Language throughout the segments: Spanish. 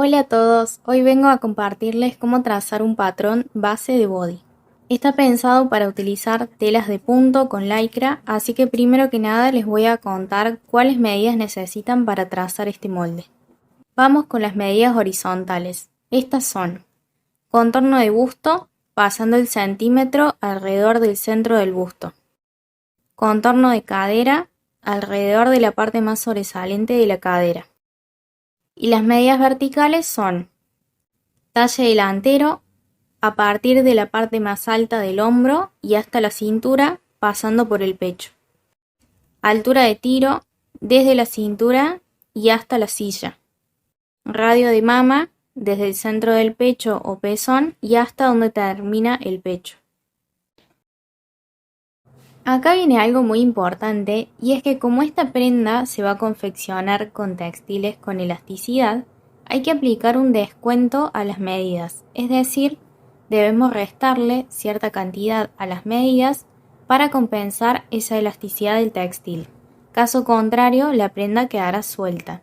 Hola a todos, hoy vengo a compartirles cómo trazar un patrón base de body. Está pensado para utilizar telas de punto con lycra, así que primero que nada les voy a contar cuáles medidas necesitan para trazar este molde. Vamos con las medidas horizontales. Estas son: contorno de busto, pasando el centímetro alrededor del centro del busto. Contorno de cadera, alrededor de la parte más sobresaliente de la cadera. Y las medidas verticales son: talle delantero, a partir de la parte más alta del hombro y hasta la cintura, pasando por el pecho. Altura de tiro, desde la cintura y hasta la silla. Radio de mama, desde el centro del pecho o pezón y hasta donde termina el pecho. Acá viene algo muy importante, y es que como esta prenda se va a confeccionar con textiles con elasticidad, hay que aplicar un descuento a las medidas, es decir, debemos restarle cierta cantidad a las medidas para compensar esa elasticidad del textil. Caso contrario, la prenda quedará suelta.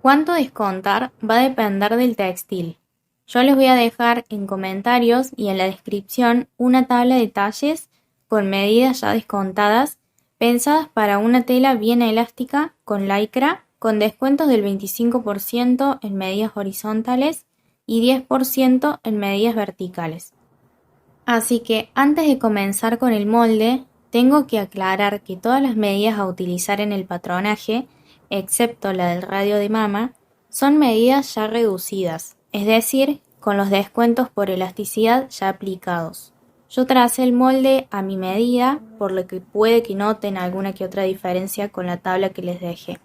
¿Cuánto descontar? Va a depender del textil. Yo les voy a dejar en comentarios y en la descripción una tabla de talles con medidas ya descontadas, pensadas para una tela bien elástica con lycra, con descuentos del 25% en medidas horizontales y 10% en medidas verticales. Así que antes de comenzar con el molde, tengo que aclarar que todas las medidas a utilizar en el patronaje, excepto la del radio de mama, son medidas ya reducidas, es decir, con los descuentos por elasticidad ya aplicados. Yo tracé el molde a mi medida, por lo que puede que noten alguna que otra diferencia con la tabla que les dejé.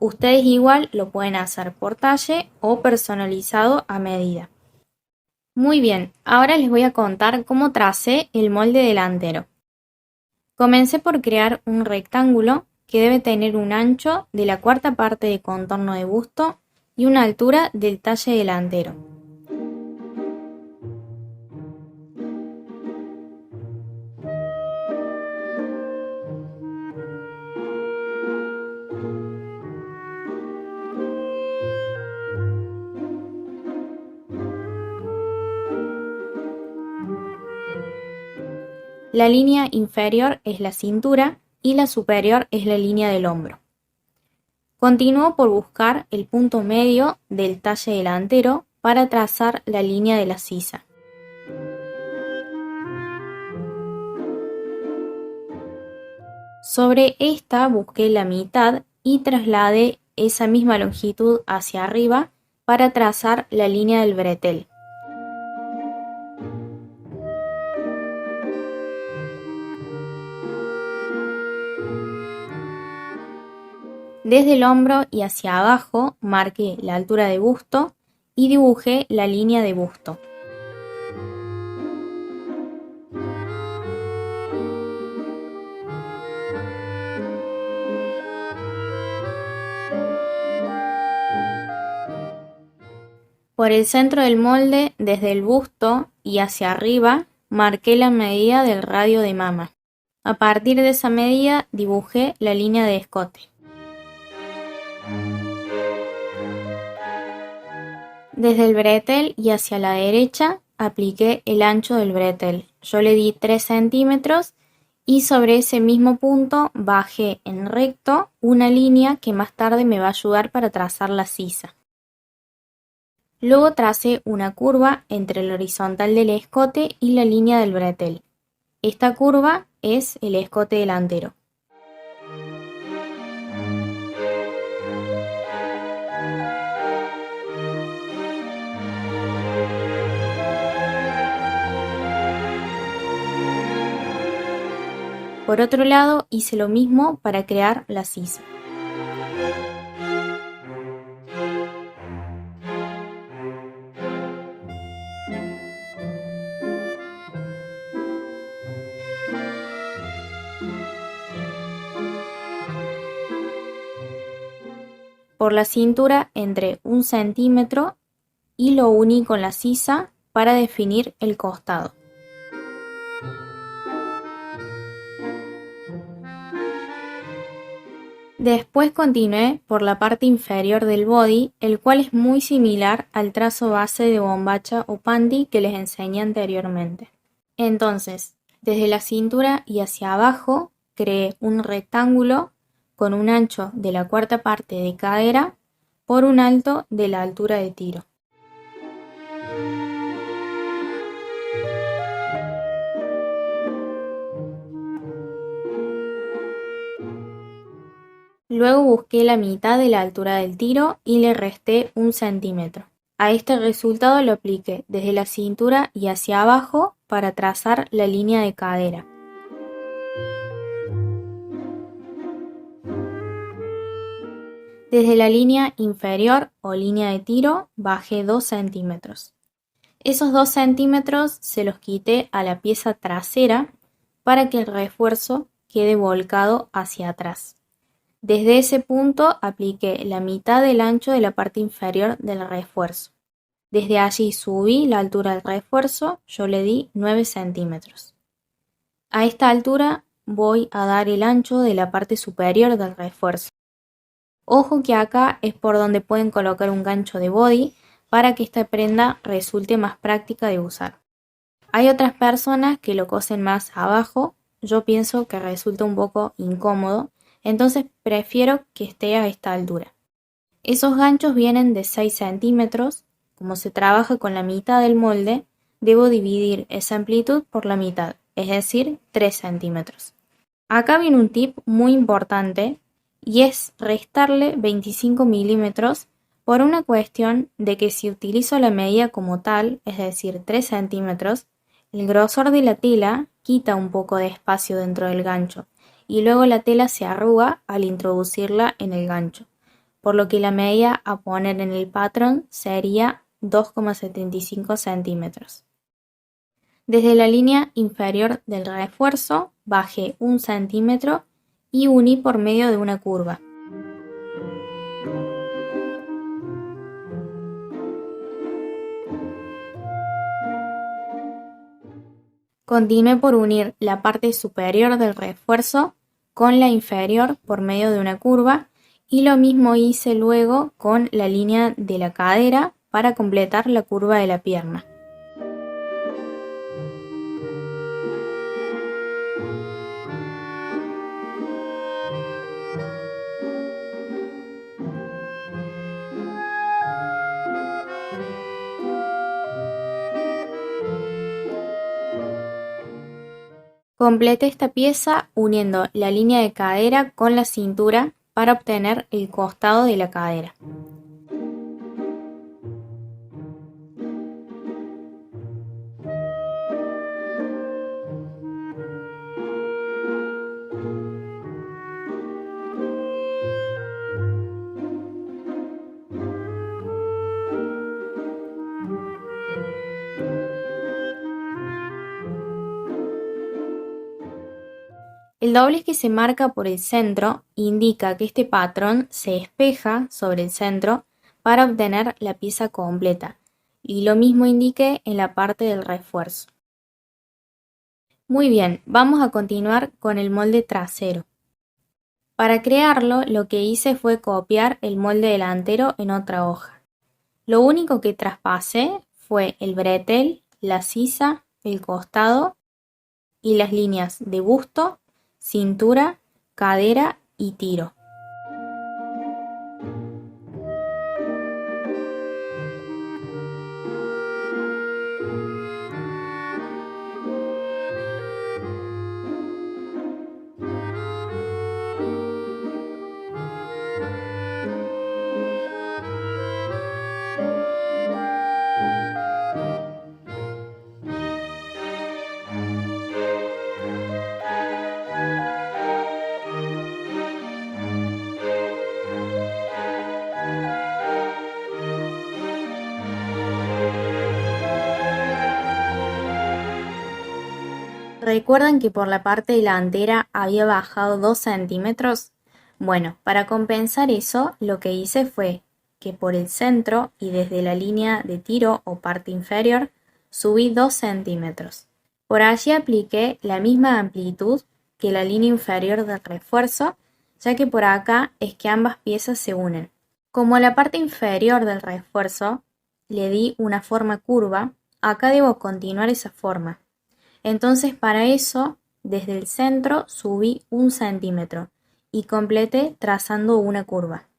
Ustedes igual lo pueden hacer por talle o personalizado a medida. Muy bien, ahora les voy a contar cómo tracé el molde delantero. Comencé por crear un rectángulo que debe tener un ancho de la cuarta parte de contorno de busto y una altura del talle delantero. La línea inferior es la cintura y la superior es la línea del hombro. Continúo por buscar el punto medio del talle delantero para trazar la línea de la sisa. Sobre esta busqué la mitad y trasladé esa misma longitud hacia arriba para trazar la línea del bretel. Desde el hombro y hacia abajo marqué la altura de busto y dibujé la línea de busto. Por el centro del molde, desde el busto y hacia arriba, marqué la medida del radio de mama. A partir de esa medida dibujé la línea de escote. Desde el bretel y hacia la derecha apliqué el ancho del bretel. Yo le di 3 centímetros y sobre ese mismo punto bajé en recto una línea que más tarde me va a ayudar para trazar la sisa. Luego tracé una curva entre el horizontal del escote y la línea del bretel. Esta curva es el escote delantero. Por otro lado, hice lo mismo para crear la sisa. Por la cintura entre 1 centímetro y lo uní con la sisa para definir el costado. Después continué por la parte inferior del body, el cual es muy similar al trazo base de bombacha o panty que les enseñé anteriormente. Entonces, desde la cintura y hacia abajo, creé un rectángulo con un ancho de la cuarta parte de cadera por un alto de la altura de tiro. Luego busqué la mitad de la altura del tiro y le resté 1 centímetro. A este resultado lo apliqué desde la cintura y hacia abajo para trazar la línea de cadera. Desde la línea inferior o línea de tiro bajé 2 centímetros. Esos 2 centímetros se los quité a la pieza trasera para que el refuerzo quede volcado hacia atrás. Desde ese punto apliqué la mitad del ancho de la parte inferior del refuerzo. Desde allí subí la altura del refuerzo, yo le di 9 centímetros. A esta altura voy a dar el ancho de la parte superior del refuerzo. Ojo que acá es por donde pueden colocar un gancho de body para que esta prenda resulte más práctica de usar. Hay otras personas que lo cosen más abajo, yo pienso que resulta un poco incómodo, entonces prefiero que esté a esta altura. Esos ganchos vienen de 6 centímetros, como se trabaja con la mitad del molde, debo dividir esa amplitud por la mitad, es decir, 3 centímetros. Acá viene un tip muy importante y es restarle 25 milímetros por una cuestión de que si utilizo la medida como tal, es decir, 3 centímetros, el grosor de la tela quita un poco de espacio dentro del gancho y luego la tela se arruga al introducirla en el gancho, por lo que la medida a poner en el patrón sería 2,75 centímetros. Desde la línea inferior del refuerzo bajé 1 centímetro y uní por medio de una curva. Continué por unir la parte superior del refuerzo con la inferior por medio de una curva y lo mismo hice luego con la línea de la cadera para completar la curva de la pierna. Completé esta pieza uniendo la línea de cadera con la cintura para obtener el costado de la cadera. El doblez que se marca por el centro indica que este patrón se espeja sobre el centro para obtener la pieza completa, y lo mismo indique en la parte del refuerzo. Muy bien, vamos a continuar con el molde trasero. Para crearlo, lo que hice fue copiar el molde delantero en otra hoja. Lo único que traspasé fue el bretel, la sisa, el costado y las líneas de busto, cintura, cadera y tiro. ¿Recuerdan que por la parte delantera había bajado 2 centímetros? Bueno, para compensar eso, lo que hice fue que por el centro y desde la línea de tiro o parte inferior, subí 2 centímetros. Por allí apliqué la misma amplitud que la línea inferior del refuerzo, ya que por acá es que ambas piezas se unen. Como a la parte inferior del refuerzo le di una forma curva, acá debo continuar esa forma. Entonces para eso, desde el centro subí 1 centímetro y completé trazando una curva.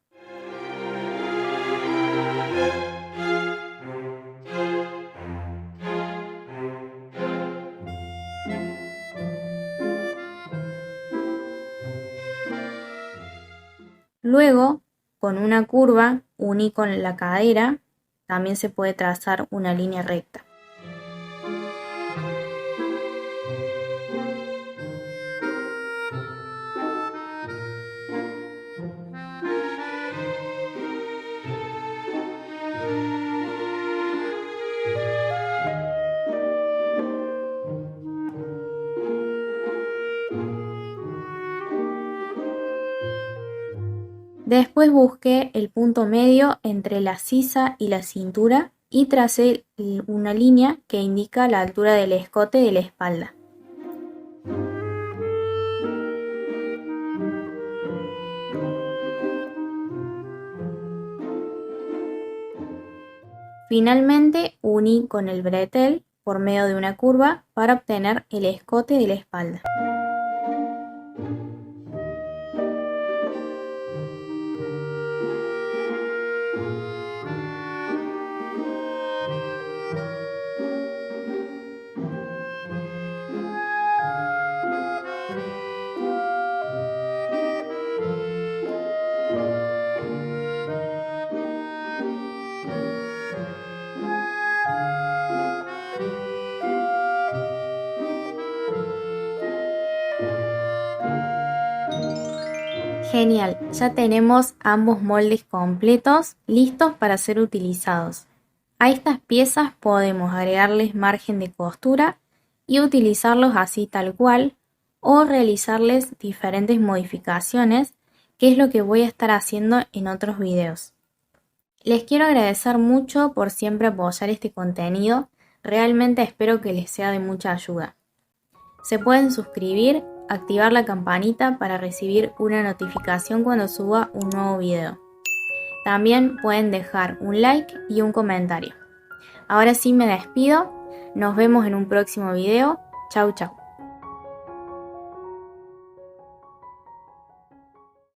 Luego, con una curva uní con la cadera, también se puede trazar una línea recta. Después busqué el punto medio entre la sisa y la cintura y tracé una línea que indica la altura del escote de la espalda. Finalmente uní con el bretel por medio de una curva para obtener el escote de la espalda. Genial, ya tenemos ambos moldes completos, listos para ser utilizados. A estas piezas podemos agregarles margen de costura y utilizarlos así tal cual, o realizarles diferentes modificaciones, que es lo que voy a estar haciendo en otros videos. Les quiero agradecer mucho por siempre apoyar este contenido, realmente espero que les sea de mucha ayuda. Se pueden suscribir, activar la campanita para recibir una notificación cuando suba un nuevo video. También pueden dejar un like y un comentario. Ahora sí me despido, nos vemos en un próximo video. Chau chau.